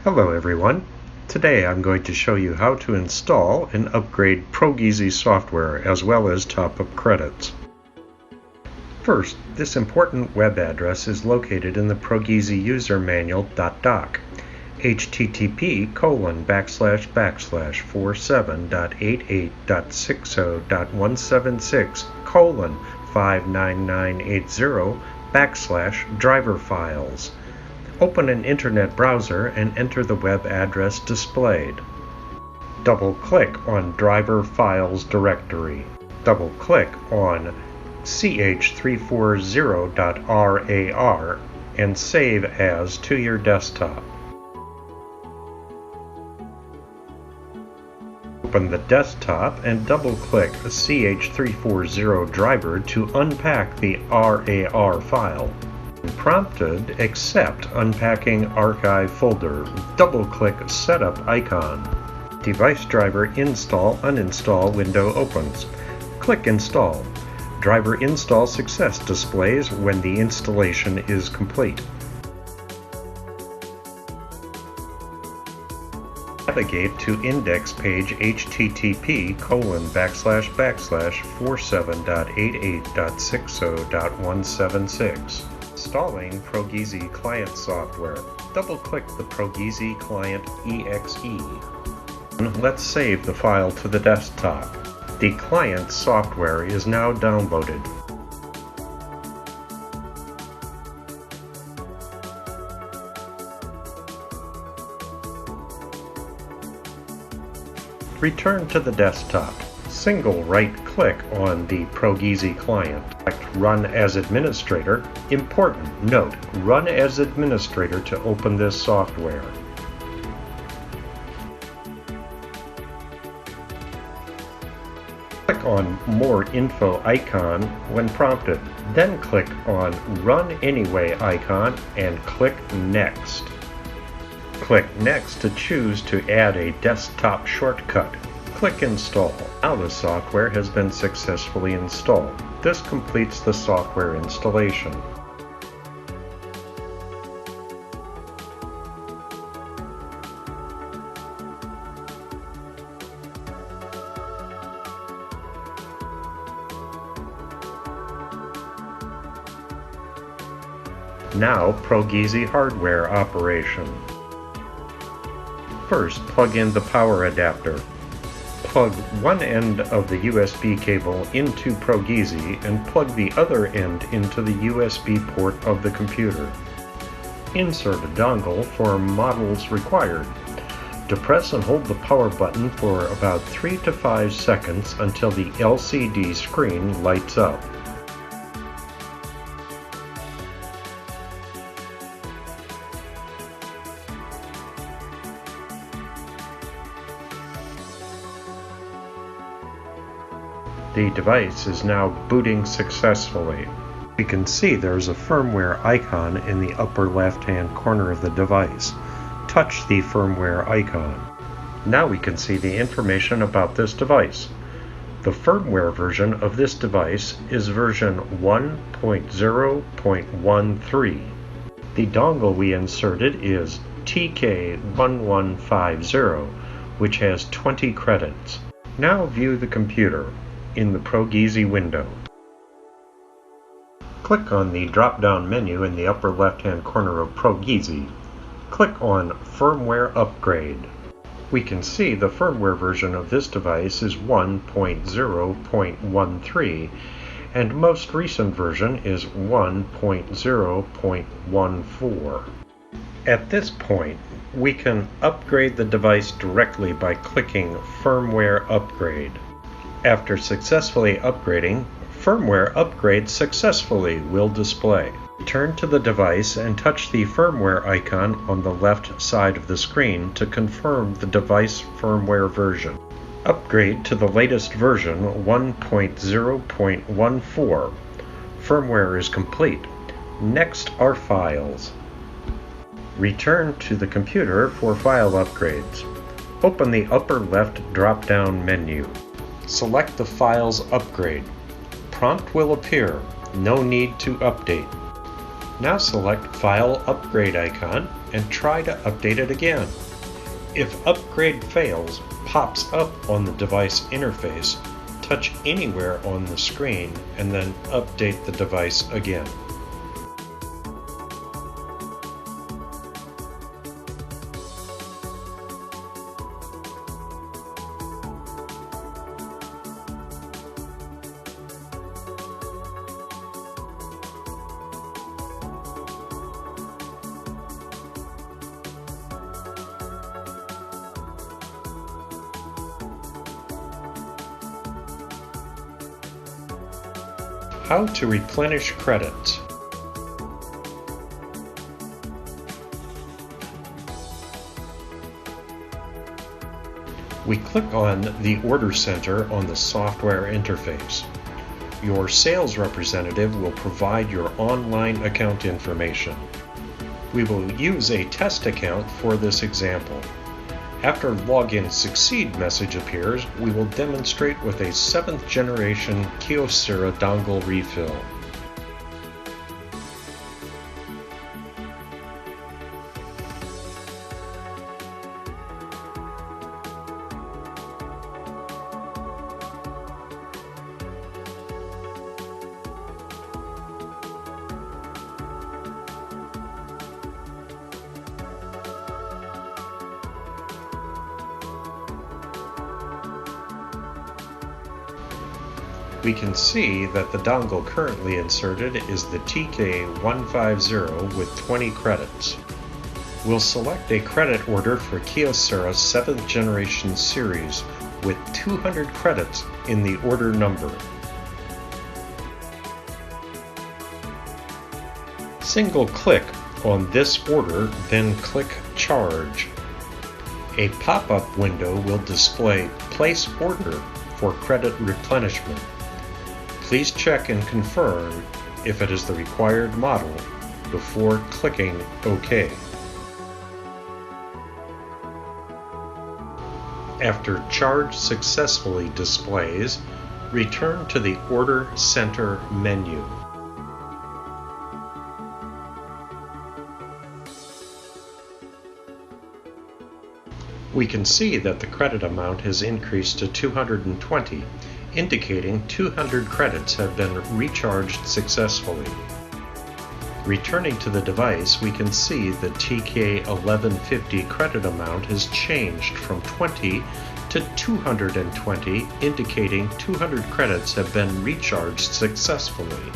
Hello everyone. Today I'm going to show you how to install and upgrade Progeasy software as well as top up credits. First, this important web address is located in the Progeasy user manual.doc, http://47.88.60.176:59980 /driver-files. Open an internet browser and enter the web address displayed. Double-click on Driver Files directory. Double-click on ch340.rar and save as to your desktop. Open the desktop and double-click the ch340 driver to unpack the RAR file. When prompted, accept Unpacking Archive folder. Double-click Setup icon. Device driver install/uninstall window opens. Click Install. Driver install success displays when the installation is complete. Navigate to index page http://47.88.60.176. Installing Progeasy client software. Double-click the Progeasy client exe. Let's save the file to the desktop. The client software is now downloaded. Return to the desktop. Single right-click on the Progeasy client. Select Run as Administrator. Important note, Run as Administrator to open this software. Click on More Info icon when prompted. Then click on Run Anyway icon and click Next. Click Next to choose to add a desktop shortcut. Click Install. Now the software has been successfully installed. This completes the software installation. Now, Progeasy hardware operation. First, plug in the power adapter. Plug one end of the USB cable into Progeasy and plug the other end into the USB port of the computer. Insert a dongle for models required. Depress and hold the power button for about 3 to 5 seconds until the LCD screen lights up. The device is now booting successfully. We can see there's a firmware icon in the upper left-hand corner of the device. Touch the firmware icon. Now we can see the information about this device. The firmware version of this device is version 1.0.13. The dongle we inserted is TK1150, which has 20 credits. Now view the computer in the Progeasy window. Click on the drop-down menu in the upper left-hand corner of Progeasy. Click on Firmware Upgrade. We can see the firmware version of this device is 1.0.13 and most recent version is 1.0.14. At this point, we can upgrade the device directly by clicking Firmware Upgrade. After successfully upgrading, Firmware Upgrade Successfully will display. Turn to the device and touch the firmware icon on the left side of the screen to confirm the device firmware version. Upgrade to the latest version 1.0.14. Firmware is complete. Next are files. Return to the computer for file upgrades. Open the upper left drop-down menu. Select the Files upgrade. Prompt will appear. No need to update. Now select File Upgrade icon and try to update it again. If Upgrade Fails pops up on the device interface, touch anywhere on the screen and then update the device again. How to replenish credits. We click on the Order Center on the software interface. Your sales representative will provide your online account information. We will use a test account for this example. After Login Succeed message appears, we will demonstrate with a 7th generation Kyocera dongle refill. We can see that the dongle currently inserted is the TK150 with 20 credits. We'll select a credit order for Kyocera 7th generation series with 200 credits in the order number. Single click on this order, then click Charge. A pop-up window will display Place Order for credit replenishment. Please check and confirm if it is the required model before clicking OK. After Charge successfully displays, return to the Order Center menu. We can see that the credit amount has increased to 220, indicating 200 credits have been recharged successfully. Returning to the device, we can see the TK1150 credit amount has changed from 20 to 220, indicating 200 credits have been recharged successfully.